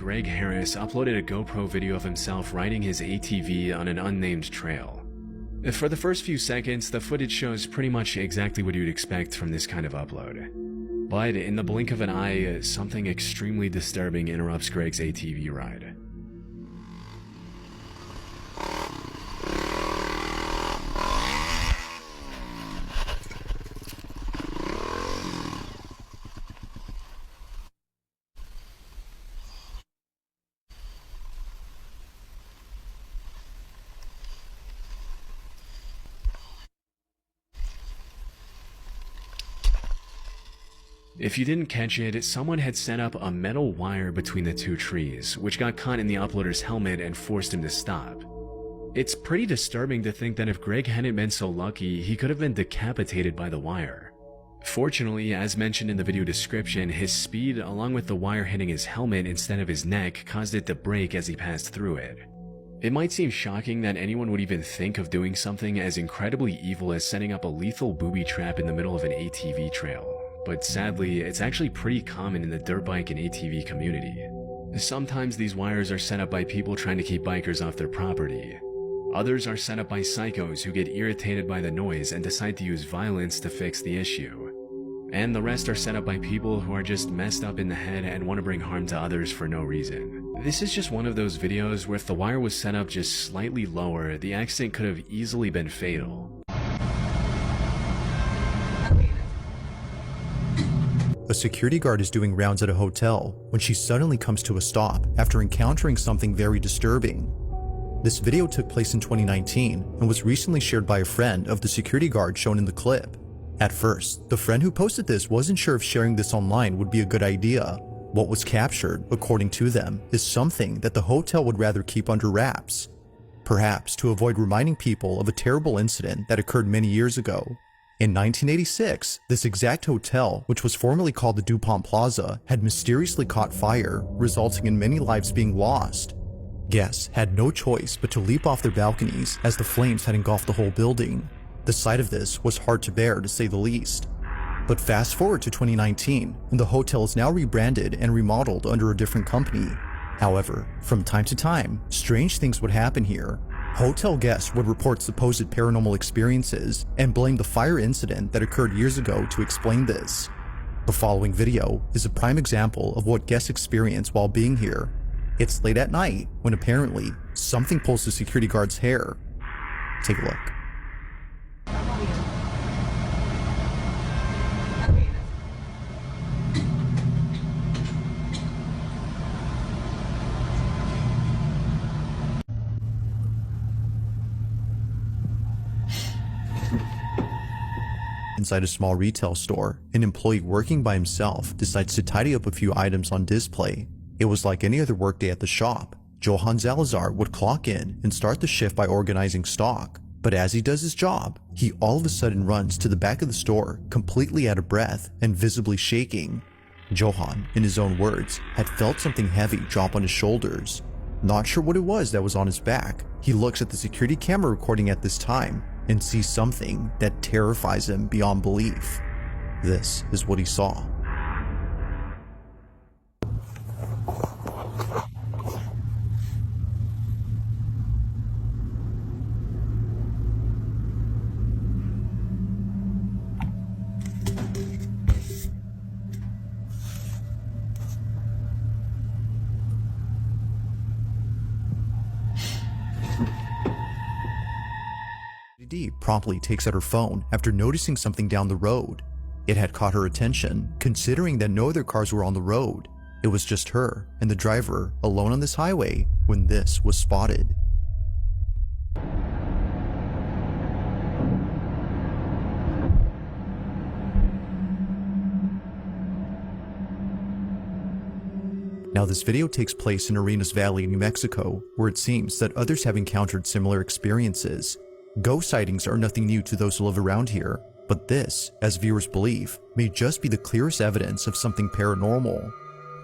Greg Harris uploaded a GoPro video of himself riding his ATV on an unnamed trail. For the first few seconds, the footage shows pretty much exactly what you'd expect from this kind of upload. But in the blink of an eye, something extremely disturbing interrupts Greg's ATV ride. If you didn't catch it, someone had set up a metal wire between the two trees, which got caught in the uploader's helmet and forced him to stop. It's pretty disturbing to think that if Greg hadn't been so lucky, he could have been decapitated by the wire. Fortunately, as mentioned in the video description, his speed, along with the wire hitting his helmet instead of his neck, caused it to break as he passed through it. It might seem shocking that anyone would even think of doing something as incredibly evil as setting up a lethal booby trap in the middle of an ATV trail. But sadly, it's actually pretty common in the dirt bike and ATV community. Sometimes these wires are set up by people trying to keep bikers off their property. Others are set up by psychos who get irritated by the noise and decide to use violence to fix the issue. And the rest are set up by people who are just messed up in the head and want to bring harm to others for no reason. This is just one of those videos where if the wire was set up just slightly lower, the accident could have easily been fatal. A security guard is doing rounds at a hotel when she suddenly comes to a stop after encountering something very disturbing. This video took place in 2019 and was recently shared by a friend of the security guard shown in the clip. At first, the friend who posted this wasn't sure if sharing this online would be a good idea. What was captured, according to them, is something that the hotel would rather keep under wraps, perhaps to avoid reminding people of a terrible incident that occurred many years ago. In 1986, this exact hotel, which was formerly called the DuPont Plaza, had mysteriously caught fire, resulting in many lives being lost. Guests had no choice but to leap off their balconies as the flames had engulfed the whole building. The sight of this was hard to bear, to say the least. But fast forward to 2019, and the hotel is now rebranded and remodeled under a different company. However, from time to time, strange things would happen here. Hotel guests would report supposed paranormal experiences and blame the fire incident that occurred years ago to explain this. The following video is a prime example of what guests experience while being here. It's late at night when apparently something pulls the security guard's hair. Take a look. Inside a small retail store, an employee working by himself decides to tidy up a few items on display. It was like any other workday at the shop. Johan Salazar would clock in and start the shift by organizing stock. But as he does his job, he all of a sudden runs to the back of the store, completely out of breath and visibly shaking. Johan, in his own words, had felt something heavy drop on his shoulders. Not sure what it was that was on his back, he looks at the security camera recording at this time and sees something that terrifies him beyond belief. This is what he saw. Dee promptly takes out her phone after noticing something down the road. It had caught her attention, considering that no other cars were on the road. It was just her and the driver alone on this highway when this was spotted. Now this video takes place in Arenas Valley, New Mexico, where it seems that others have encountered similar experiences. Ghost sightings are nothing new to those who live around here, but this, as viewers believe, may just be the clearest evidence of something paranormal.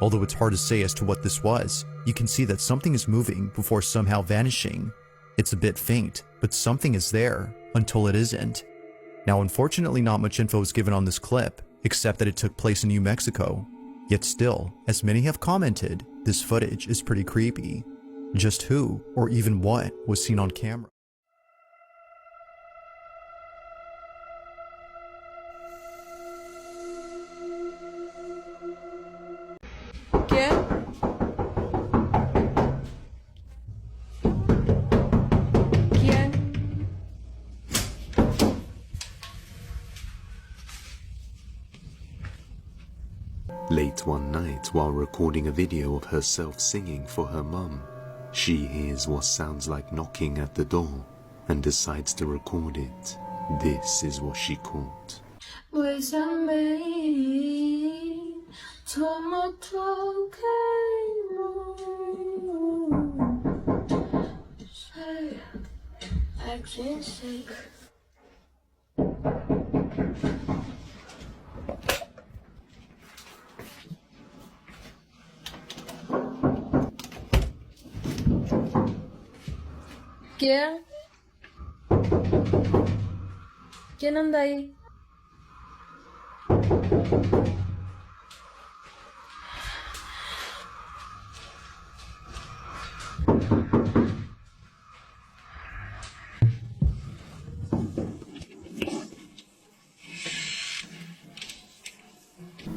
Although it's hard to say as to what this was, you can see that something is moving before somehow vanishing. It's a bit faint, but something is there, until it isn't. Now unfortunately not much info is given on this clip, except that it took place in New Mexico. Yet still, as many have commented, this footage is pretty creepy. Just who, or even what, was seen on camera? ¿Quién? ¿Quién? Late one night, while recording a video of herself singing for her mum, she hears what sounds like knocking at the door and decides to record it. This is what she caught. ¿Quién? ¿Quién anda ahí?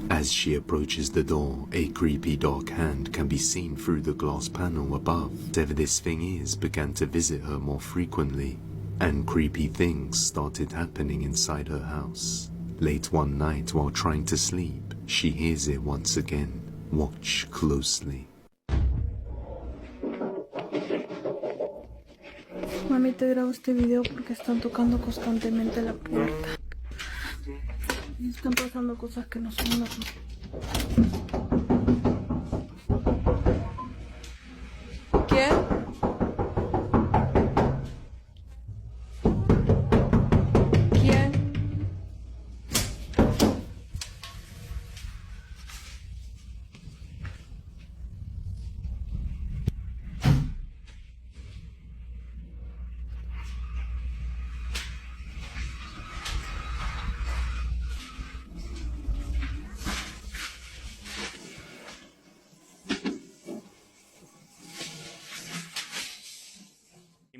As she approaches the door, a creepy dark hand can be seen through the glass panel above. Whatever this thing is began to visit her more frequently, and creepy things started happening inside her house. Late one night while trying to sleep, she hears it once again. Watch closely. Mami, te grabo este video porque están tocando constantemente la puerta. Y están pasando cosas que no son normales. ¿Quién? ¿Quién?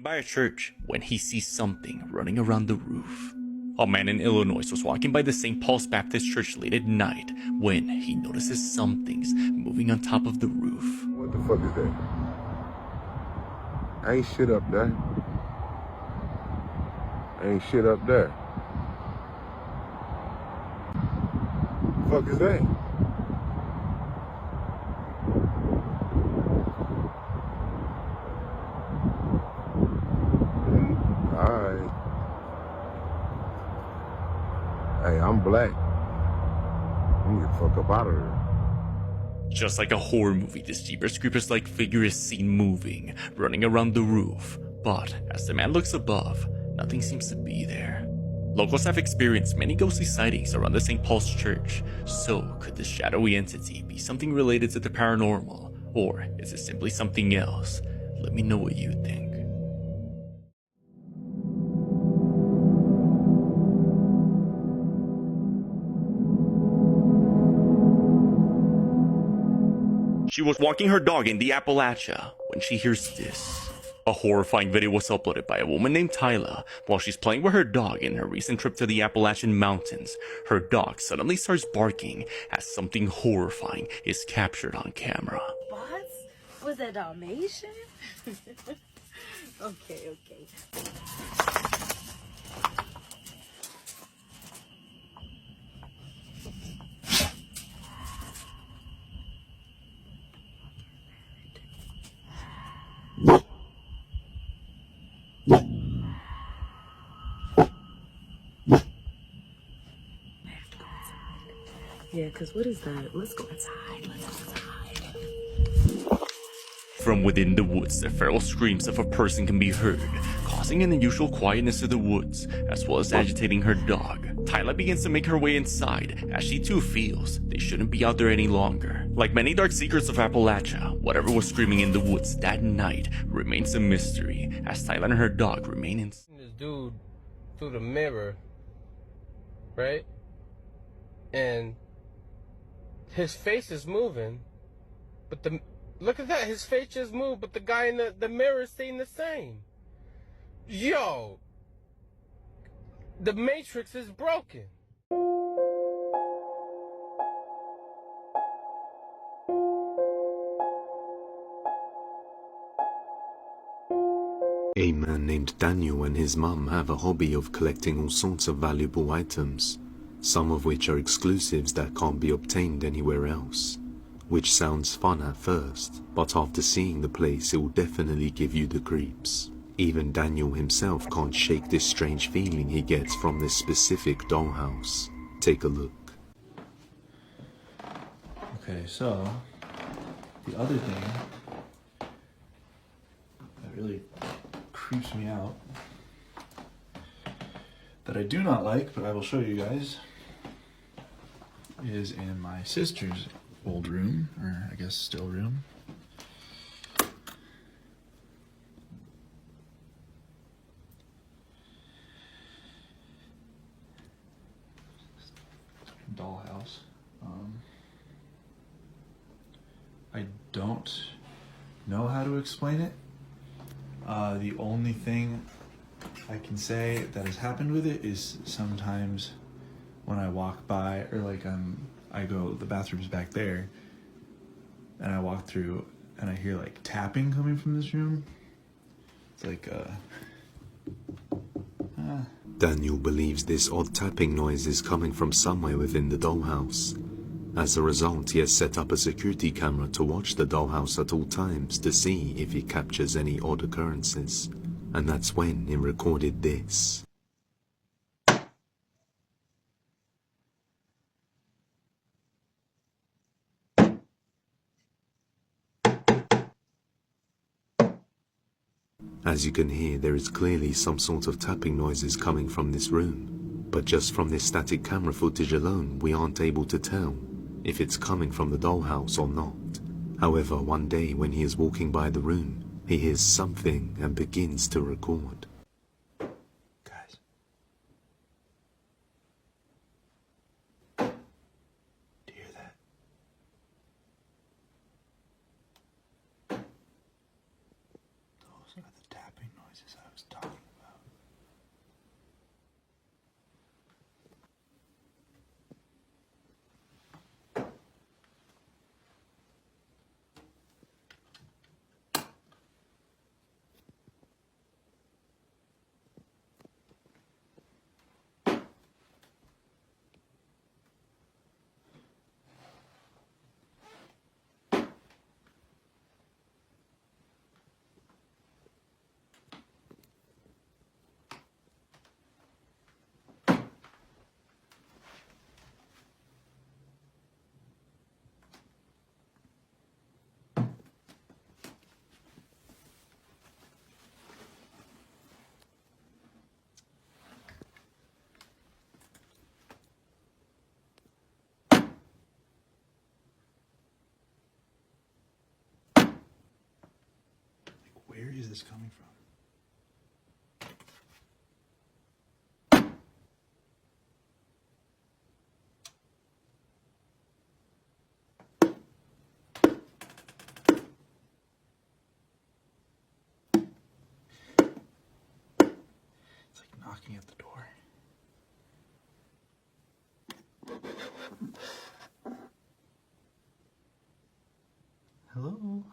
By a church when he sees something running around the roof. A man in Illinois was walking by the St. Paul's Baptist Church late at night when he notices something's moving on top of the roof. What the fuck is that? Ain't shit up there. Ain't shit up there. Fuck is that? Alright. Hey, I'm black. I'm gonna get the fuck up out of here. Just like a horror movie, this Jeepers Creepers-like figure is seen moving, running around the roof. But as the man looks above, nothing seems to be there. Locals have experienced many ghostly sightings around the St. Paul's Church. So could this shadowy entity be something related to the paranormal? Or is it simply something else? Let me know what you think. She was walking her dog in the Appalachia when she hears this. A horrifying video was uploaded by a woman named Tyla while she's playing with her dog in her recent trip to the Appalachian Mountains. Her dog suddenly starts barking as something horrifying is captured on camera. What? Was that Dalmatian? Okay. Yeah, because what is that? Let's go inside. From within the woods, the feral screams of a person can be heard, causing an unusual quietness to the woods, as well as agitating her dog. Tyla begins to make her way inside, as she too feels they shouldn't be out there any longer. Like many dark secrets of Appalachia, whatever was screaming in the woods that night remains a mystery, as Tyla and her dog remain in. This dude through the mirror, right? And his face is moving, but look at that, his face just moved, but the guy in the mirror is staying the same. Yo, the Matrix is broken. A man named Daniel and his mum have a hobby of collecting all sorts of valuable items, some of which are exclusives that can't be obtained anywhere else. Which sounds fun at first, but after seeing the place it will definitely give you the creeps. Even Daniel himself can't shake this strange feeling he gets from this specific dollhouse. Take a look. Okay, so the other thing that really creeps me out, that I do not like, but I will show you guys, is in my sister's old room, or I guess still room. Dollhouse. I don't know how to explain it. The only thing I can say that has happened with it is sometimes when I walk by, or like I go, the bathroom's back there, and I walk through and I hear like tapping coming from this room. It's like Daniel believes this odd tapping noise is coming from somewhere within the dollhouse. As a result, he has set up a security camera to watch the dollhouse at all times to see if it captures any odd occurrences. And that's when he recorded this. As you can hear, there is clearly some sort of tapping noises coming from this room. But just from this static camera footage alone, we aren't able to tell if it's coming from the dollhouse or not. However, one day when he is walking by the room, he hears something and begins to record. guys. Do you hear that? Those are the tapping noises I was talking about. Where is this coming from? It's like knocking at the door. Hello?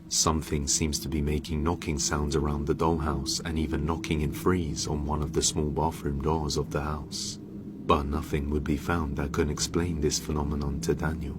Something seems to be making knocking sounds around the dollhouse and even knocking in freeze on one of the small bathroom doors of the house. But nothing would be found that could explain this phenomenon to Daniel.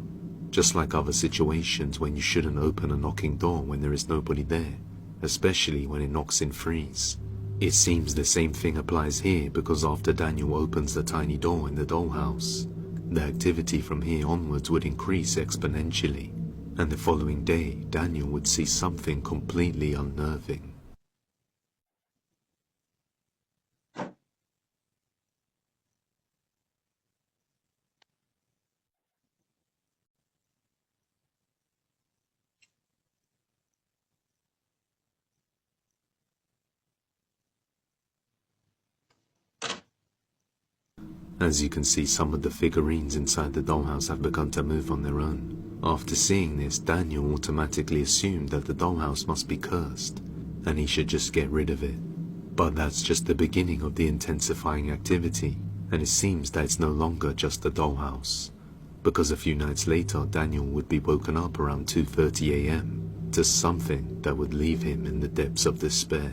Just like other situations when you shouldn't open a knocking door when there is nobody there, especially when it knocks in freeze. It seems the same thing applies here because after Daniel opens the tiny door in the dollhouse, the activity from here onwards would increase exponentially. And the following day, Daniel would see something completely unnerving. As you can see, some of the figurines inside the dollhouse have begun to move on their own. After seeing this, Daniel automatically assumed that the dollhouse must be cursed, and he should just get rid of it. But that's just the beginning of the intensifying activity, and it seems that it's no longer just a dollhouse, because a few nights later Daniel would be woken up around 2:30 a.m. to something that would leave him in the depths of despair.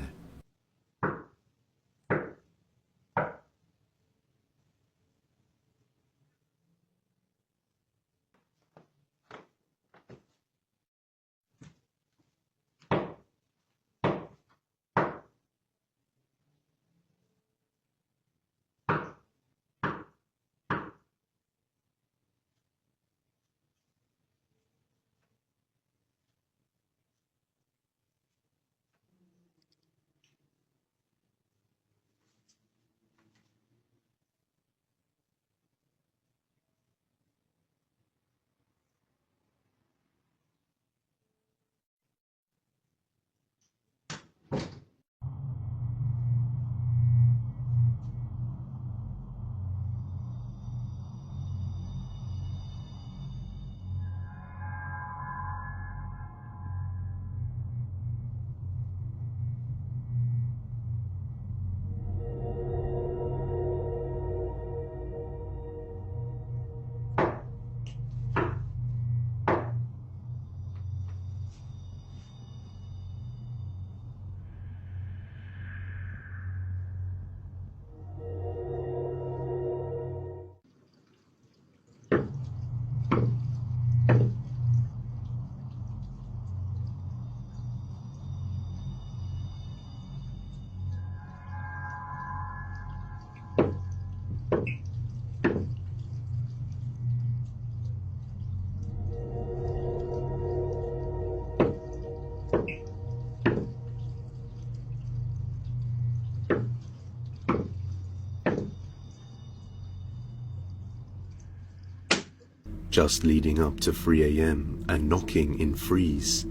Just leading up to 3 a.m. and knocking in threes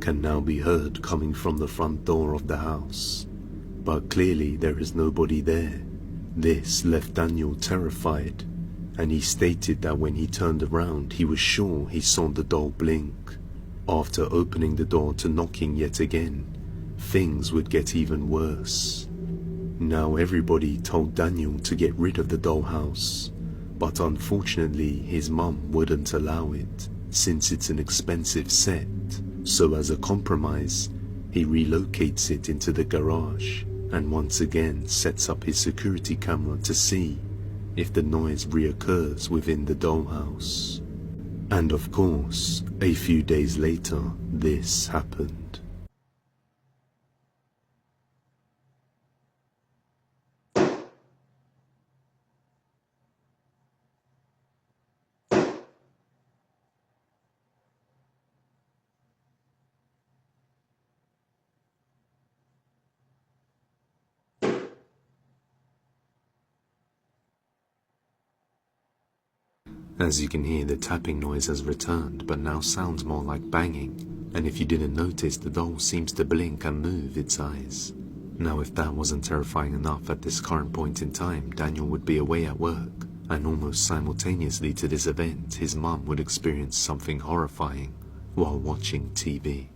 can now be heard coming from the front door of the house. But clearly there is nobody there. This left Daniel terrified, and he stated that when he turned around he was sure he saw the doll blink. After opening the door to knocking yet again, things would get even worse. Now everybody told Daniel to get rid of the dollhouse, but unfortunately his mum wouldn't allow it, since it's an expensive set. So as a compromise, he relocates it into the garage and once again sets up his security camera to see if the noise reoccurs within the dollhouse. And of course, a few days later, this happened. As you can hear, the tapping noise has returned, but now sounds more like banging, and if you didn't notice, the doll seems to blink and move its eyes. Now if that wasn't terrifying enough at this current point in time, Daniel would be away at work, and almost simultaneously to this event, his mum would experience something horrifying while watching TV.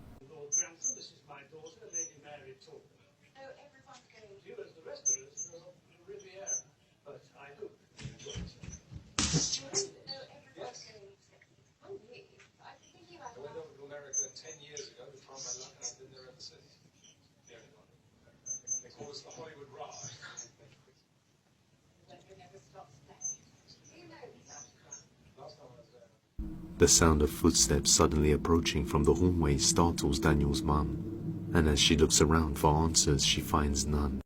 The sound of footsteps suddenly approaching from the hallway startles Daniel's mum, and as she looks around for answers, she finds none.